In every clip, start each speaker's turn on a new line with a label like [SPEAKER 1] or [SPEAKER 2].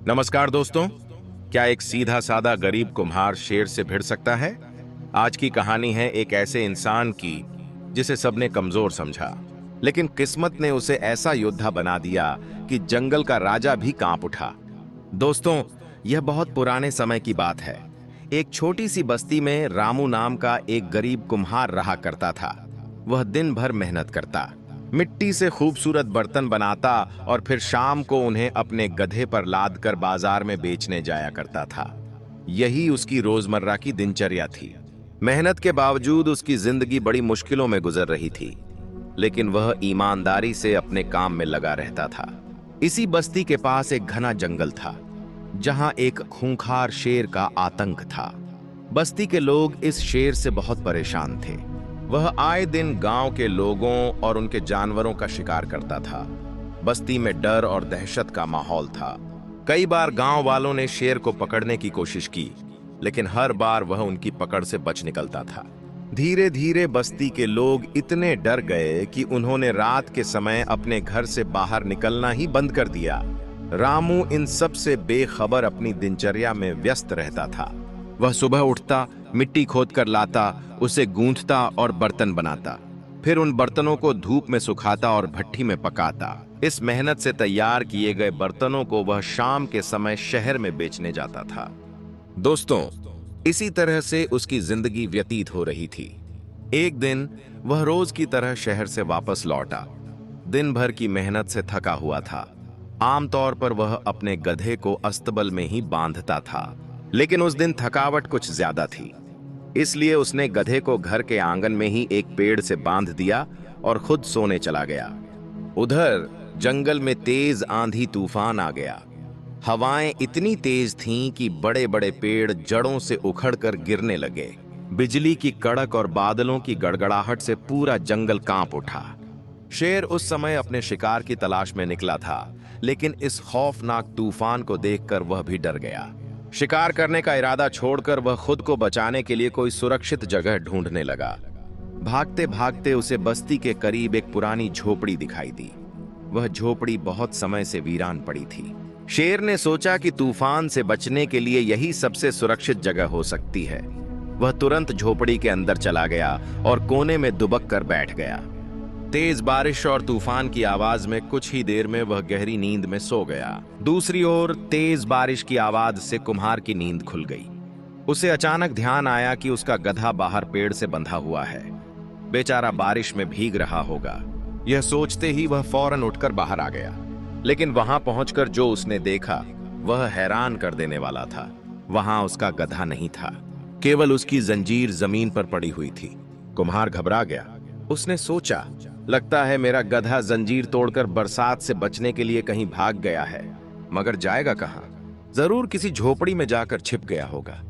[SPEAKER 1] नमस्कार दोस्तों। क्या एक सीधा साधा गरीब कुम्हार शेर से भिड़ सकता है? आज की कहानी है एक ऐसे इंसान की जिसे सबने कमजोर समझा, लेकिन किस्मत ने उसे ऐसा योद्धा बना दिया कि जंगल का राजा भी कांप उठा। दोस्तों, यह बहुत पुराने समय की बात है। एक छोटी सी बस्ती में रामू नाम का एक गरीब कुम्हार रहा करता था। वह दिन भर मेहनत करता, मिट्टी से खूबसूरत बर्तन बनाता और फिर शाम को उन्हें अपने गधे पर लाद कर बाजार में बेचने जाया करता था। यही उसकी रोजमर्रा की दिनचर्या थी। मेहनत के बावजूद उसकी जिंदगी बड़ी मुश्किलों में गुजर रही थी, लेकिन वह ईमानदारी से अपने काम में लगा रहता था। इसी बस्ती के पास एक घना जंगल था, जहां एक खूंखार शेर का आतंक था। बस्ती के लोग इस शेर से बहुत परेशान थे। वह आए दिन गांव के लोगों और उनके जानवरों का शिकार करता था। बस्ती में डर और दहशत का माहौल था। कई बार गांव वालों ने शेर को पकड़ने की कोशिश की, लेकिन हर बार वह उनकी पकड़ से बच निकलता था। धीरे धीरे बस्ती के लोग इतने डर गए कि उन्होंने रात के समय अपने घर से बाहर निकलना ही बंद कर दिया। रामू इन सब से बेखबर अपनी दिनचर्या में व्यस्त रहता था। वह सुबह उठता, मिट्टी खोद कर लाता, उसे गूंथता और बर्तन बनाता। फिर उन बर्तनों को धूप में सुखाता और भट्ठी में पकाता। इस मेहनत से तैयार किए गए बर्तनों को वह शाम के समय शहर में बेचने जाता था। दोस्तों, इसी तरह से उसकी जिंदगी व्यतीत हो रही थी। एक दिन वह रोज की तरह शहर से वापस लौटा। दिन भर की मेहनत से थका हुआ था। आमतौर पर वह अपने गधे को अस्तबल में ही बांधता था, लेकिन उस दिन थकावट कुछ ज्यादा थी। इसलिए उसने गधे को घर के आंगन में ही एक पेड़ से बांध दिया और खुद सोने चला गया। उधर जंगल में तेज आंधी तूफान आ गया। हवाएं इतनी तेज थीं कि बड़े बड़े पेड़ जड़ों से उखड़कर गिरने लगे। बिजली की कड़क और बादलों की गड़गड़ाहट से पूरा जंगल कांप उठा। शेर उस समय अपने शिकार की तलाश में निकला था, लेकिन इस खौफनाक तूफान को देखकर वह भी डर गया। शिकार करने का इरादा छोड़कर वह खुद को बचाने के लिए कोई सुरक्षित जगह ढूंढने लगा। भागते भागते उसे बस्ती के करीब एक पुरानी झोपड़ी दिखाई दी। वह झोपड़ी बहुत समय से वीरान पड़ी थी। शेर ने सोचा कि तूफान से बचने के लिए यही सबसे सुरक्षित जगह हो सकती है। वह तुरंत झोपड़ी के अंदर चला गया और कोने में दुबक कर बैठ गया। तेज बारिश और तूफान की आवाज में कुछ ही देर में वह गहरी नींद में सो गया। दूसरी ओर तेज बारिश की आवाज से कुम्हार की नींद खुल गई। उसे अचानक ध्यान आया कि उसका गधा बाहर पेड़ से बंधा हुआ है। बेचारा बारिश में भीग रहा होगा। यह सोचते ही वह फौरन उठकर बाहर आ गया, लेकिन वहां पहुंचकर जो उसने देखा वह हैरान कर देने वाला था। वहां उसका गधा नहीं था, केवल उसकी जंजीर जमीन पर पड़ी हुई थी। कुम्हार घबरा गया। उसने सोचा, लगता है मेरा गधा जंजीर तोड़कर बरसात से बचने के लिए कहीं भाग गया है, मगर जाएगा कहां? जरूर किसी झोपड़ी में जाकर छिप गया होगा।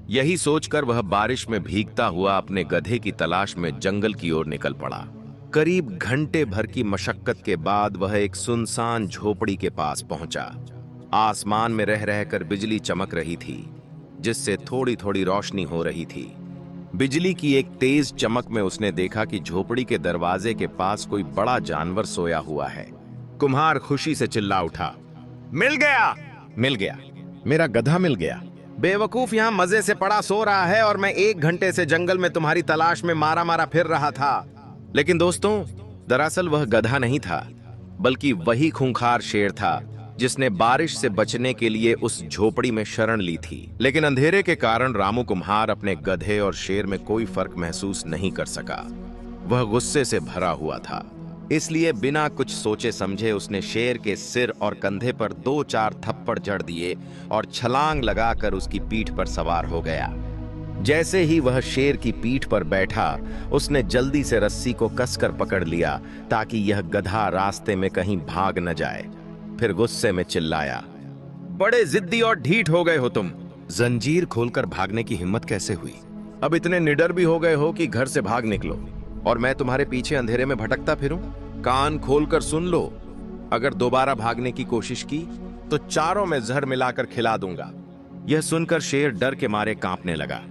[SPEAKER 1] यही सोचकर वह बारिश में भीगता हुआ अपने गधे की तलाश में जंगल की ओर निकल पड़ा। करीब घंटे भर की मशक्कत के बाद वह एक सुनसान झोपड़ी के पास पहुंचा। आसमान में रह रहकर बिजली चमक रही थी, जिससे थोड़ी थोड़ी रोशनी हो रही थी। बिजली की एक तेज चमक में उसने देखा कि झोपड़ी के दरवाजे के पास कोई बड़ा जानवर सोया हुआ है। कुम्हार खुशी से चिल्ला उठा, मिल गया, मिल गया, मेरा गधा मिल गया। बेवकूफ, यहाँ मजे से पड़ा सो रहा है और मैं 1 घंटे से जंगल में तुम्हारी तलाश में मारा मारा फिर रहा था। लेकिन दोस्तों, दरअसल वह गधा नहीं था, बल्कि वही खूंखार शेर था जिसने बारिश से बचने के लिए उस झोपड़ी में शरण ली थी। लेकिन अंधेरे के कारण रामू कुम्हार अपने गधे और शेर में कोई फर्क महसूस नहीं कर सका। वह गुस्से से भरा हुआ था, इसलिए बिना कुछ सोचे समझे उसने शेर के सिर और कंधे पर 2-4 थप्पड़ जड़ दिए और छलांग लगाकर उसकी पीठ पर सवार हो गया। जैसे ही वह शेर की पीठ पर बैठा, उसने जल्दी से रस्सी को कसकर पकड़ लिया ताकि यह गधा रास्ते में कहीं भाग न जाए। फिर गुस्से में चिल्लाया, बड़े जिद्दी और ढीठ हो गए हो तुम। जंजीर खोलकर भागने की हिम्मत कैसे हुई? अब इतने निडर भी हो गए हो कि घर से भाग निकलो और मैं तुम्हारे पीछे अंधेरे में भटकता फिरूं? कान खोलकर सुन लो, अगर दोबारा भागने की कोशिश की तो चारों में जहर मिलाकर खिला दूंगा। यह सुनकर शेर डर के मारे कांपने लगा।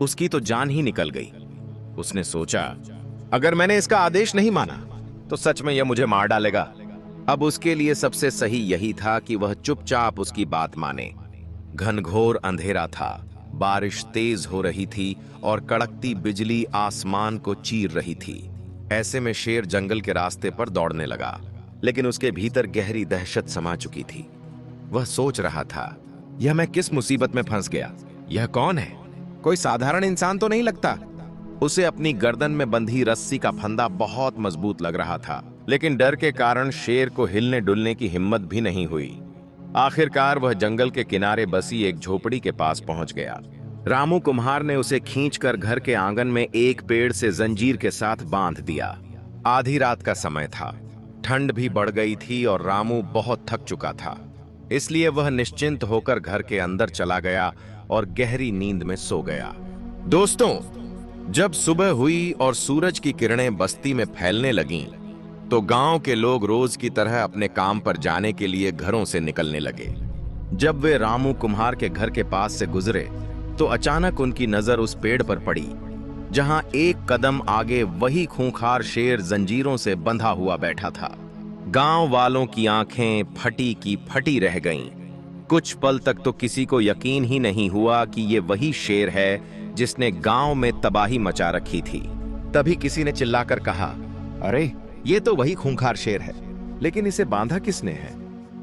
[SPEAKER 1] उसकी तो जान ही निकल गई। उसने सोचा, अगर मैंने इसका आदेश नहीं माना तो सच में यह मुझे मार डालेगा। अब उसके लिए सबसे सही यही था कि वह चुपचाप उसकी बात माने। घनघोर अंधेरा था, बारिश तेज हो रही थी और कड़कती बिजली आसमान को चीर रही थी। ऐसे में शेर जंगल के रास्ते पर दौड़ने लगा, लेकिन उसके भीतर गहरी दहशत समा चुकी थी। वह सोच रहा था, यह मैं किस मुसीबत में फंस गया? यह कौन है? कोई साधारण इंसान तो नहीं लगता। उसे अपनी गर्दन में बंधी रस्सी का फंदा बहुत मजबूत लग रहा था, लेकिन डर के कारण शेर को हिलने डुलने की हिम्मत भी नहीं हुई। आखिरकार वह जंगल के किनारे बसी एक झोपड़ी के पास पहुंच गया। रामू कुम्हार ने उसे खींचकर घर के आंगन में एक पेड़ से जंजीर के साथ बांध दिया। आधी रात का समय था, ठंड भी बढ़ गई थी और रामू बहुत थक चुका था। इसलिए वह निश्चिंत होकर घर के अंदर चला गया और गहरी नींद में सो गया। दोस्तों, जब सुबह हुई और सूरज की किरणें बस्ती में फैलने लगीं, तो गांव के लोग रोज की तरह अपने काम पर जाने के लिए घरों से निकलने लगे। जब वे रामू कुम्हार के घर के पास से गुजरे, तो अचानक उनकी नजर उस पेड़ पर पड़ी, जहां एक कदम आगे वही खूंखार शेर जंजीरों से बंधा हुआ बैठा था। गांव वालों की आंखें फटी की फटी रह गईं। कुछ पल तक तो किसी को यकीन ही नहीं हुआ कि ये वही शेर है जिसने गांव में तबाही मचा रखी थी। तभी किसी ने चिल्लाकर कहा, अरे ये तो वही खूंखार शेर है, लेकिन इसे बांधा किसने है?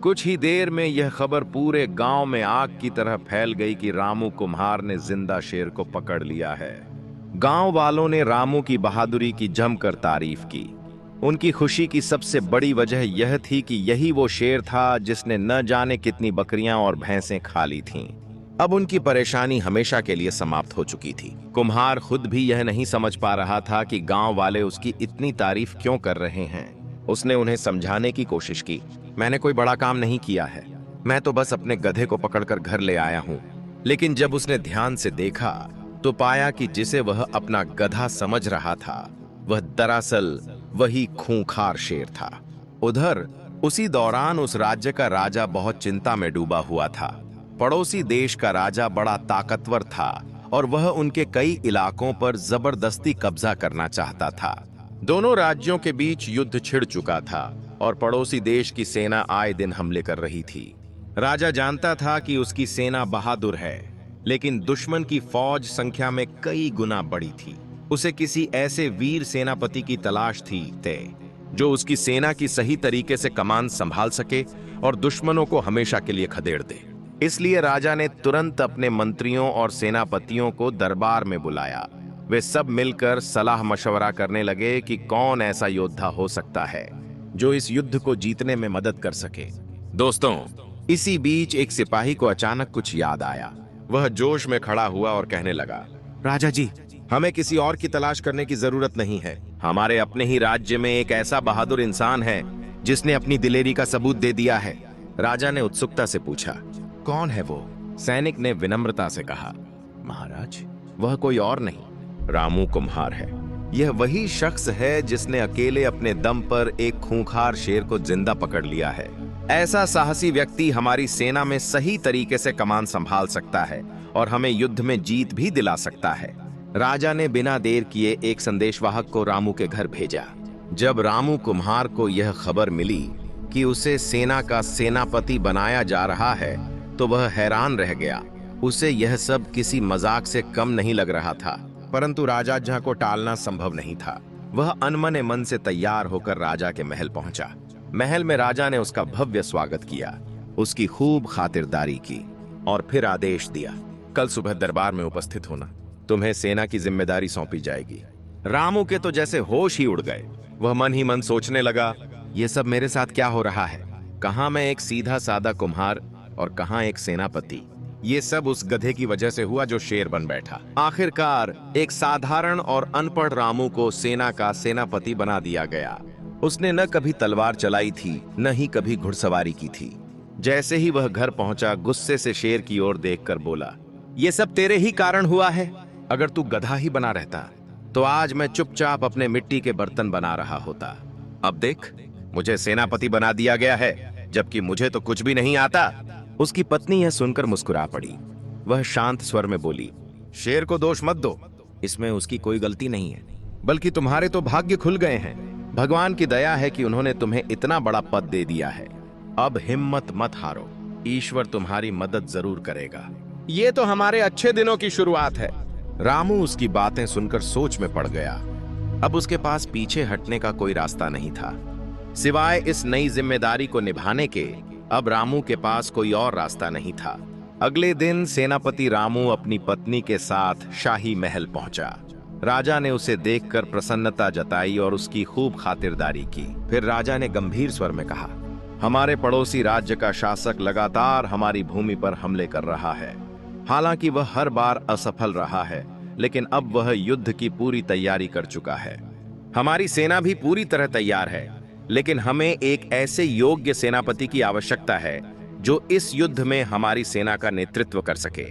[SPEAKER 1] कुछ ही देर में यह खबर पूरे गांव में आग की तरह फैल गई कि रामू कुम्हार ने जिंदा शेर को पकड़ लिया है। गांव वालों ने रामू की बहादुरी की जमकर तारीफ की। उनकी खुशी की सबसे बड़ी वजह यह थी कि यही वो शेर था जिसने न जाने कितनी बकरियां और भैंसें खा ली थीं। अब उनकी परेशानी हमेशा के लिए समाप्त हो चुकी थी। कुम्हार खुद भी यह नहीं समझ पा रहा था कि गांव वाले उसकी इतनी तारीफ क्यों कर रहे हैं। उसने उन्हें समझाने की कोशिश की, मैंने कोई बड़ा काम नहीं किया है, मैं तो बस अपने गधे को पकड़कर घर ले आया हूं। लेकिन जब उसने ध्यान से देखा तो पाया कि जिसे वह अपना गधा समझ रहा था, वह दरअसल वही खूंखार शेर था। उधर उसी दौरान उस राज्य का राजा बहुत चिंता में डूबा हुआ था। पड़ोसी देश का राजा बड़ा ताकतवर था और वह उनके कई इलाकों पर जबरदस्ती कब्जा करना चाहता था। दोनों राज्यों के बीच युद्ध छिड़ चुका था और पड़ोसी देश की सेना आए दिन हमले कर रही थी। राजा जानता था कि उसकी सेना बहादुर है, लेकिन दुश्मन की फौज संख्या में कई गुना बड़ी थी। उसे किसी ऐसे वीर सेनापति की तलाश थी जो उसकी सेना की सही तरीके से कमान संभाल सके और दुश्मनों को हमेशा के लिए खदेड़ दे। इसलिए राजा ने तुरंत अपने मंत्रियों और सेनापतियों को दरबार में बुलाया। वे सब मिलकर सलाह मशवरा करने लगे कि कौन ऐसा योद्धा हो सकता है जो इस युद्ध को जीतने में मदद कर सके। दोस्तों, इसी बीच एक सिपाही को अचानक कुछ याद आया। वह जोश में खड़ा हुआ और कहने लगा, राजा जी, हमें किसी और की तलाश करने की जरूरत नहीं है। हमारे अपने ही राज्य में एक ऐसा बहादुर इंसान है जिसने अपनी दिलेरी का सबूत दे दिया है। राजा ने उत्सुकता से पूछा, कौन है वो? सैनिक ने विनम्रता से कहा, महाराज, वह कोई और नहीं, रामू कुम्हार है। यह वही शख्स है जिसने अकेले अपने दम पर एक खूंखार शेर को जिंदा पकड़ लिया है। ऐसा साहसी व्यक्ति हमारी सेना में सही तरीके से कमान संभाल सकता है और हमें युद्ध में जीत भी दिला सकता है। राजा ने बिना देर किए एक संदेशवाहक को रामू के घर भेजा। जब रामू कुम्हार को यह खबर मिली कि उसे सेना का सेनापति बनाया जा रहा है, तो वह हैरान रह गया। उसे यह सब किसी मजाक से कम नहीं लग रहा था, परंतु राजा जहां को टालना संभव नहीं था। वह अनमने मन से तैयार होकर राजा के महल पहुंचा। महल में राजा ने उसका भव्य स्वागत किया, उसकी खूब खातिरदारी की और फिर आदेश दिया, कल सुबह दरबार में उपस्थित होना, तुम्हें सेना की जिम्मेदारी सौंपी जाएगी। रामू के तो जैसे होश ही उड़ गए। वह मन ही मन सोचने लगा, यह सब मेरे साथ क्या हो रहा है? कहां मैं एक सीधा सादा कुम्हार और कहां एक सेनापति। ये सब उस गधे की वजह से हुआ जो शेर बन बैठा। आखिरकार एक साधारण और अनपढ़ रामू को सेना का सेनापति बना दिया गया। उसने न कभी तलवार चलाई थी, न ही कभी घुड़सवारी की थी। जैसे ही वह घर पहुंचा, गुस्से से शेर की ओर देखकर बोला, ये सब तेरे ही कारण हुआ है। अगर तू गधा ही बना रहता तो आज मैं चुपचाप अपने मिट्टी के बर्तन बना रहा होता। अब देख, मुझे सेनापति बना दिया गया है, जबकि मुझे तो कुछ भी नहीं आता। उसकी पत्नी यह सुनकर मुस्कुरा पड़ी। वह शांत स्वर में बोली, शेर को दोष मत दो, इसमें उसकी कोई गलती नहीं है, बल्कि तुम्हारे तो भाग्य खुल गए हैं। भगवान की दया है कि उन्होंने तुम्हें इतना बड़ा पद दे दिया है। अब हिम्मत मत हारो, ईश्वर तुम्हारी मदद जरूर करेगा। ये तो हमारे अच्छे दिनों की शुरुआत है। रामू उसकी बातें सुनकर सोच में पड़ गया। अब उसके पास पीछे हटने का कोई रास्ता नहीं था। सिवाय इस नई जिम्मेदारी को निभाने के अब रामू के पास कोई और रास्ता नहीं था। अगले दिन सेनापति रामू अपनी पत्नी के साथ शाही महल पहुंचा। राजा ने उसे देखकर प्रसन्नता जताई और उसकी खूब खातिरदारी की। फिर राजा ने गंभीर स्वर में कहा, हमारे पड़ोसी राज्य का शासक लगातार हमारी भूमि पर हमले कर रहा है। हालांकि वह हर बार असफल रहा है, लेकिन अब वह युद्ध की पूरी तैयारी कर चुका है। हमारी सेना भी पूरी तरह तैयार है, लेकिन हमें एक ऐसे योग्य सेनापति की आवश्यकता है जो इस युद्ध में हमारी सेना का नेतृत्व कर सके।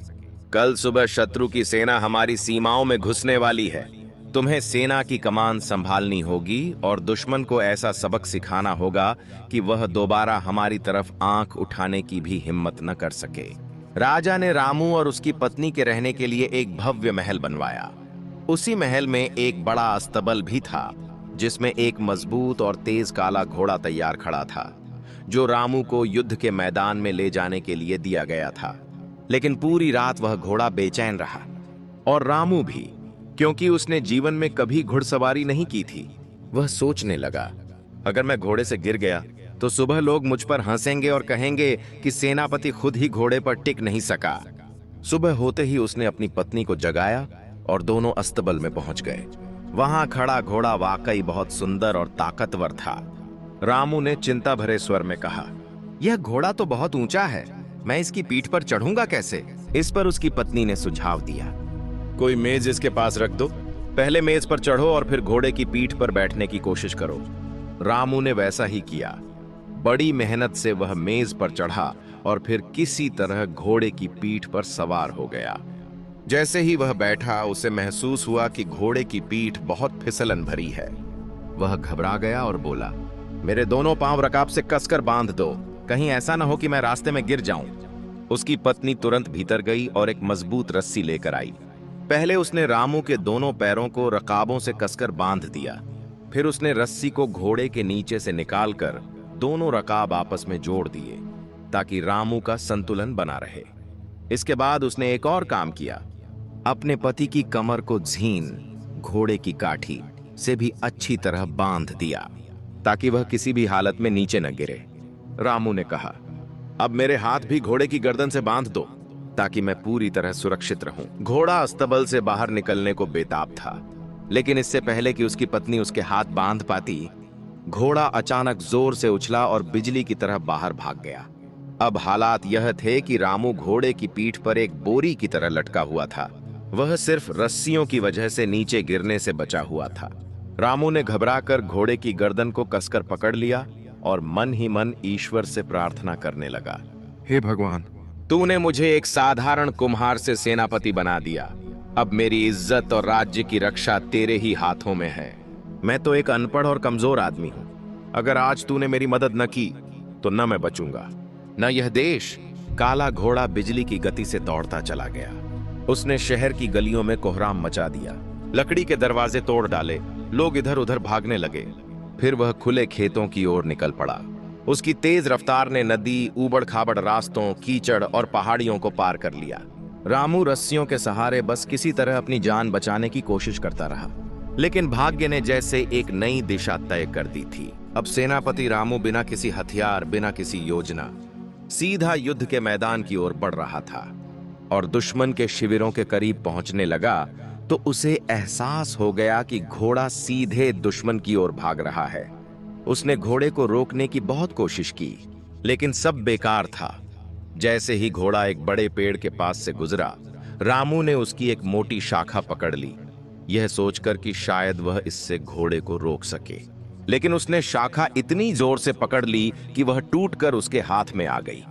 [SPEAKER 1] कल सुबह शत्रु की सेना हमारी सीमाओं में घुसने वाली है। तुम्हें सेना की कमान संभालनी होगी और दुश्मन को ऐसा सबक सिखाना होगा कि वह दोबारा हमारी तरफ आंख उठाने की भी हिम्मत न कर सके। राजा ने रामू और उसकी पत्नी के रहने के लिए एक भव्य महल बनवाया। उसी महल में एक बड़ा अस्तबल भी था, जिसमें एक मजबूत और तेज काला घोड़ा तैयार खड़ा था, जो रामू को युद्ध के मैदान में ले जाने के लिए दिया गया था। लेकिन पूरी रात वह घोड़ा बेचैन रहा, और रामू भी, क्योंकि उसने जीवन में कभी घुड़सवारी नहीं की थी। वह सोचने लगा, अगर मैं घोड़े से गिर गया तो सुबह लोग मुझ पर हंसेंगे और कहेंगे कि सेनापति खुद ही घोड़े पर टिक नहीं सका। सुबह होते ही उसने अपनी पत्नी को जगाया और दोनों अस्तबल में पहुंच गए। वहां खड़ा घोड़ा वाकई बहुत सुंदर और ताकतवर था। रामू ने चिंता भरे स्वर में कहा, यह घोड़ा तो बहुत ऊंचा है, मैं इसकी पीठ पर चढ़ूंगा कैसे? इस पर उसकी पत्नी ने सुझाव दिया, कोई मेज इसके पास रख दो। पहले मेज पर चढ़ो और फिर घोड़े की पीठ पर बैठने की कोशिश करो। रामू ने वैसा ही किया। बड़ी मेहनत से वह मेज पर चढ़ा और फिर किसी तरह घोड़े की पीठ पर सवार हो गया। जैसे ही वह बैठा, उसे महसूस हुआ कि घोड़े की पीठ बहुत फिसलन भरी है। वह घबरा गया और बोला, मेरे दोनों पांव रकाब से कसकर बांध दो, कहीं ऐसा न हो कि मैं रास्ते में गिर जाऊं। उसकी पत्नी तुरंत भीतर गई और एक मजबूत रस्सी लेकर आई। पहले उसने रामू के दोनों पैरों को रकाबों से कसकर बांध दिया। फिर उसने रस्सी को घोड़े के नीचे से निकालकर दोनों रकाब आपस में जोड़ दिए, ताकि रामू का संतुलन बना रहे। इसके बाद उसने एक और काम किया, अपने पति की कमर को झीन घोड़े की काठी से भी अच्छी तरह बांध दिया, ताकि वह किसी भी हालत में नीचे न गिरे। रामू ने कहा, अब मेरे हाथ भी घोड़े की गर्दन से बांध दो, ताकि मैं पूरी तरह सुरक्षित रहूं। घोड़ा अस्तबल से बाहर निकलने को बेताब था, लेकिन इससे पहले कि उसकी पत्नी उसके हाथ बांध पाती, घोड़ा अचानक जोर से उछला और बिजली की तरह बाहर भाग गया। अब हालात यह थे कि रामू घोड़े की पीठ पर एक बोरी की तरह लटका हुआ था। वह सिर्फ रस्सियों की वजह से नीचे गिरने से बचा हुआ था। रामू ने घबराकर घोड़े की गर्दन को कसकर पकड़ लिया और मन ही मन ईश्वर से प्रार्थना करने लगा, हे भगवान, तूने मुझे एक साधारण कुम्हार से सेनापति बना दिया। अब मेरी इज्जत और राज्य की रक्षा तेरे ही हाथों में है। मैं तो एक अनपढ़ और कमजोर आदमी हूं। अगर आज तूने मेरी मदद न की तो न मैं बचूंगा, न यह देश। काला घोड़ा बिजली की गति से दौड़ता चला गया। उसने शहर की गलियों में कोहराम मचा दिया, लकड़ी के दरवाजे तोड़ डाले, लोग इधर उधर भागने लगे। फिर वह खुले खेतों की ओर निकल पड़ा। उसकी तेज रफ्तार ने नदी, ऊबड़ खाबड़ रास्तों, कीचड़ और पहाड़ियों को पार कर लिया। रामू रस्सियों के सहारे बस किसी तरह अपनी जान बचाने की कोशिश करता रहा, लेकिन भाग्य ने जैसे एक नई दिशा तय कर दी थी। अब सेनापति रामू बिना किसी हथियार, बिना किसी योजना, सीधा युद्ध के मैदान की ओर बढ़ रहा था। और दुश्मन के शिविरों के करीब पहुंचने लगा तो उसे एहसास हो गया कि घोड़ा सीधे दुश्मन की ओर भाग रहा है। उसने घोड़े को रोकने की बहुत कोशिश की, लेकिन सब बेकार था। जैसे ही घोड़ा एक बड़े पेड़ के पास से गुजरा, रामू ने उसकी एक मोटी शाखा पकड़ ली, यह सोचकर कि शायद वह इससे घोड़े को रोक सके। लेकिन उसने शाखा इतनी जोर से पकड़ ली कि वह टूटकर उसके हाथ में आ गई।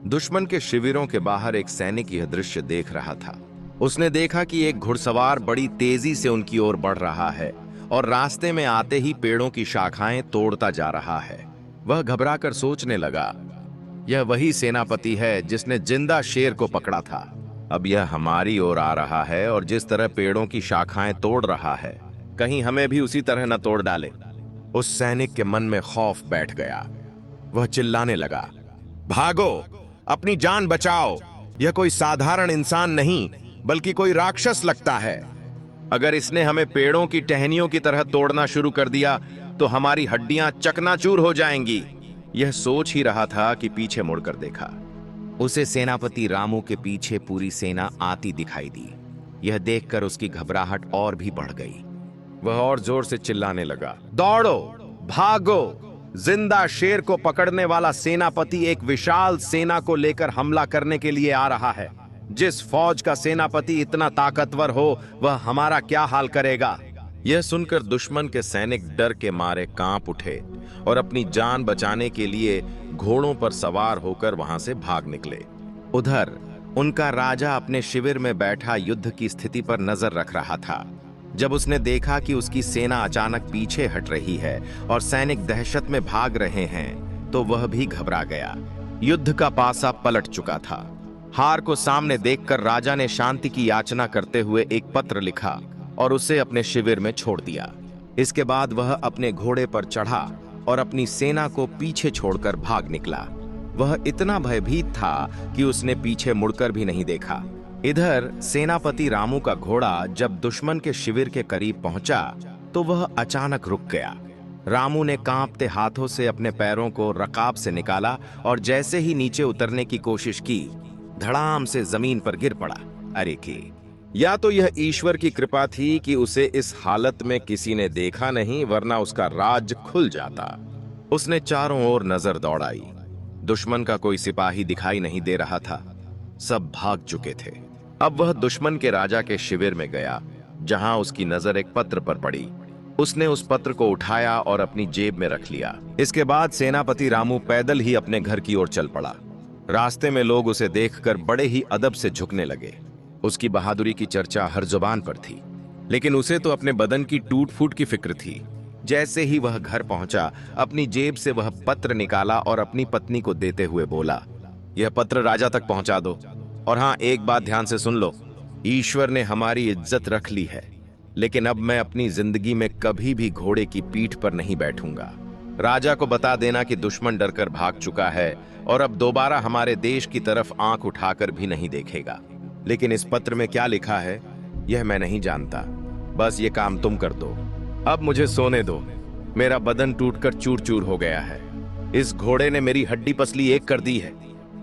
[SPEAKER 1] दुश्मन के शिविरों के बाहर एक सैनिक यह दृश्य देख रहा था। उसने देखा कि एक घुड़सवार बड़ी तेजी से उनकी ओर बढ़ रहा है और रास्ते में आते ही पेड़ों की शाखाएं तोड़ता जा रहा है। वह घबराकर सोचने लगा, यह वही सेनापति है जिसने जिंदा शेर को पकड़ा था। अब यह हमारी ओर आ रहा है और जिस तरह पेड़ों की शाखाएं तोड़ रहा है, कहीं हमें भी उसी तरह न तोड़ डाले। उस सैनिक के मन में खौफ बैठ गया। वह चिल्लाने लगा, भागो, अपनी जान बचाओ, यह कोई साधारण इंसान नहीं बल्कि कोई राक्षस लगता है। अगर इसने हमें पेड़ों की टहनियों की तरह तोड़ना शुरू कर दिया तो हमारी हड्डियां चकनाचूर हो जाएंगी। यह सोच ही रहा था कि पीछे मुड़कर देखा। उसे सेनापति रामू के पीछे पूरी सेना आती दिखाई दी। यह देखकर उसकी घबराहट और भी बढ़ गई। वह और जोर से चिल्लाने लगा, दौड़ो, भागो, जिंदा शेर को पकड़ने वाला सेनापति एक विशाल सेना को लेकर हमला करने के लिए आ रहा है। जिस फौज का सेनापति इतना ताकतवर हो वह हमारा क्या हाल करेगा। यह सुनकर दुश्मन के सैनिक डर के मारे कांप उठे और अपनी जान बचाने के लिए घोड़ों पर सवार होकर वहां से भाग निकले। उधर उनका राजा अपने शिविर में बैठा युद्ध की स्थिति पर नजर रख रहा था। जब उसने देखा कि उसकी सेना अचानक पीछे हट रही है और सैनिक दहशत में भाग रहे हैं तो वह भी घबरा गया। युद्ध का पासा पलट चुका था। हार को सामने देखकर राजा ने शांति की याचना करते हुए एक पत्र लिखा और उसे अपने शिविर में छोड़ दिया। इसके बाद वह अपने घोड़े पर चढ़ा और अपनी सेना को पीछे छोड़कर भाग निकला। वह इतना भयभीत था कि उसने पीछे मुड़कर भी नहीं देखा। इधर सेनापति रामू का घोड़ा जब दुश्मन के शिविर के करीब पहुंचा तो वह अचानक रुक गया। रामू ने कांपते हाथों से अपने पैरों को रकाब से निकाला और जैसे ही नीचे उतरने की कोशिश की, धड़ाम से जमीन पर गिर पड़ा। अरे की या तो यह ईश्वर की कृपा थी कि उसे इस हालत में किसी ने देखा नहीं, वरना उसका राज खुल जाता। उसने चारों ओर नजर दौड़ाई। दुश्मन का कोई सिपाही दिखाई नहीं दे रहा था, सब भाग चुके थे। अब वह दुश्मन के राजा के शिविर में गया, जहां उसकी नजर एक पत्र पर पड़ी। उसने उस पत्र को उठाया और अपनी जेब में रख लिया। इसके बाद सेनापति रामू पैदल ही अपने घर की ओर चल पड़ा। रास्ते में लोग उसे देखकर बड़े ही अदब से झुकने लगे। उसकी बहादुरी की चर्चा हर जुबान पर थी, लेकिन उसे तो अपने बदन की टूट फूट की फिक्र थी। जैसे ही वह घर पहुंचा, अपनी जेब से वह पत्र निकाला और अपनी पत्नी को देते हुए बोला, यह पत्र राजा तक पहुंचा दो। और हाँ, एक बात ध्यान से सुन लो, ईश्वर ने हमारी इज्जत रख ली है, लेकिन अब मैं अपनी जिंदगी में कभी भी घोड़े की पीठ पर नहीं बैठूंगा। राजा को बता देना कि दुश्मन डरकर भाग चुका है और अब दोबारा हमारे देश की तरफ आंख उठाकर भी नहीं देखेगा। लेकिन इस पत्र में क्या लिखा है यह मैं नहीं जानता। बस ये काम तुम कर दो। अब मुझे सोने दो, मेरा बदन टूटकर चूर चूर हो गया है। इस घोड़े ने मेरी हड्डी पसली एक कर दी है।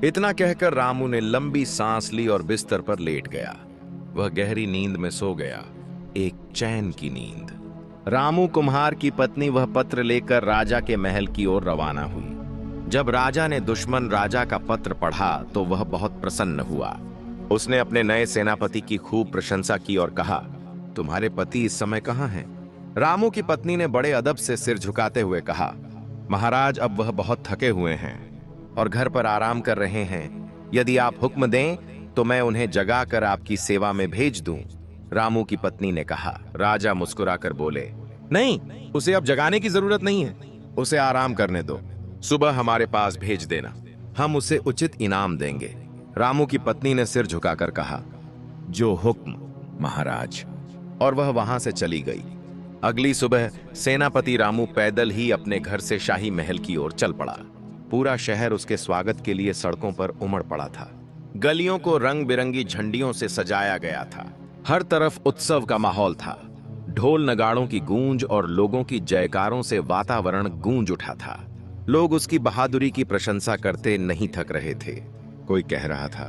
[SPEAKER 1] इतना कहकर रामू ने लंबी सांस ली और बिस्तर पर लेट गया। वह गहरी नींद में सो गया, एक चैन की नींद। रामू कुम्हार की पत्नी वह पत्र लेकर राजा के महल की ओर रवाना हुई। जब राजा ने दुश्मन राजा का पत्र पढ़ा तो वह बहुत प्रसन्न हुआ। उसने अपने नए सेनापति की खूब प्रशंसा की और कहा, तुम्हारे पति इस समय कहाँ हैं? रामू की पत्नी ने बड़े अदब से सिर झुकाते हुए कहा, महाराज, अब वह बहुत थके हुए हैं और घर पर आराम कर रहे हैं। यदि आप हुक्म दें तो मैं उन्हें जगाकर आपकी सेवा में भेज दूं। रामू की पत्नी ने कहा। राजा मुस्कुराकर बोले, नहीं, उसे अब जगाने की जरूरत नहीं है, उसे आराम करने दो। सुबह हमारे पास भेज देना, हम उसे उचित इनाम देंगे। रामू की पत्नी ने सिर झुकाकर कहा, जो हुक्म महाराज। और वह वहां से चली गई। अगली सुबह सेनापति रामू पैदल ही अपने घर से शाही महल की ओर चल पड़ा। पूरा शहर उसके स्वागत के लिए सड़कों पर उमड़ पड़ा था। गलियों को रंग बिरंगी झंडियों से सजाया गया था। हर तरफ उत्सव का माहौल था। ढोल नगाड़ों की गूंज और लोगों की जयकारों से वातावरण गूंज उठा था। लोग उसकी बहादुरी की प्रशंसा करते नहीं थक रहे थे। कोई कह रहा था,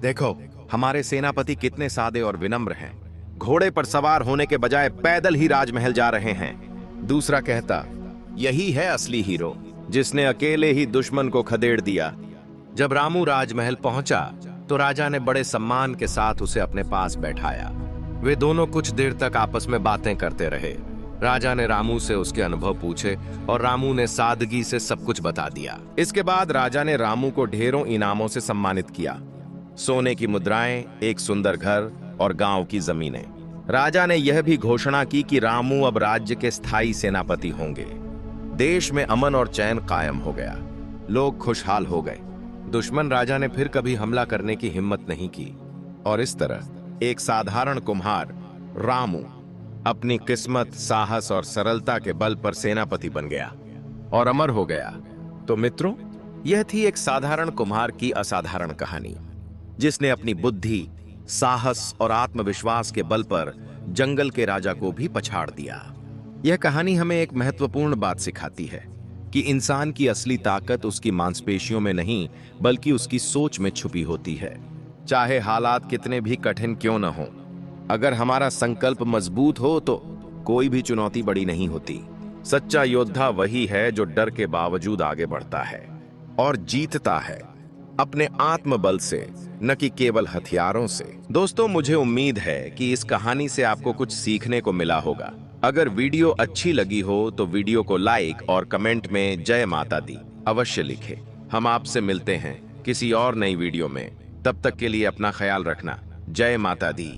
[SPEAKER 1] देखो हमारे सेनापति कितने सादे और विनम्र हैं, घोड़े पर सवार होने के बजाय पैदल ही राजमहल जा रहे हैं। दूसरा कहता, यही है असली हीरो, जिसने अकेले ही दुश्मन को खदेड़ दिया। जब रामू राजमहल पहुंचा तो राजा ने बड़े सम्मान के साथ उसे अपने पास बैठाया। वे दोनों कुछ देर तक आपस में बातें करते रहे। राजा ने रामू से उसके अनुभव पूछे और रामू ने सादगी से सब कुछ बता दिया। इसके बाद राजा ने रामू को ढेरों इनामों से सम्मानित किया, सोने की मुद्राएं, एक सुंदर घर और गांव की जमीनें। राजा ने यह भी घोषणा की कि रामू अब राज्य के स्थायी सेनापति होंगे। देश में अमन और चैन कायम हो गया। लोग खुशहाल हो गए। दुश्मन राजा ने फिर कभी हमला करने की हिम्मत नहीं की और इस तरह एक साधारण कुम्हार रामू अपनी किस्मत, साहस और सरलता के बल पर सेनापति बन गया और अमर हो गया। तो मित्रों, यह थी एक साधारण कुम्हार की असाधारण कहानी, जिसने अपनी बुद्धि, साहस और आत्मविश्वास के बल पर जंगल के राजा को भी पछाड़ दिया। यह कहानी हमें एक महत्वपूर्ण बात सिखाती है कि इंसान की असली ताकत उसकी मांसपेशियों में नहीं, बल्कि उसकी सोच में छुपी होती है। चाहे हालात कितने भी कठिन क्यों न हो, अगर हमारा संकल्प मजबूत हो तो कोई भी चुनौती बड़ी नहीं होती। सच्चा योद्धा वही है जो डर के बावजूद आगे बढ़ता है और जीतता है, अपने आत्मबल से, न कि केवल हथियारों से। दोस्तों, मुझे उम्मीद है कि इस कहानी से आपको कुछ सीखने को मिला होगा। अगर वीडियो अच्छी लगी हो तो वीडियो को लाइक और कमेंट में जय माता दी अवश्य लिखें। हम आपसे मिलते हैं किसी और नई वीडियो में। तब तक के लिए अपना ख्याल रखना। जय माता दी।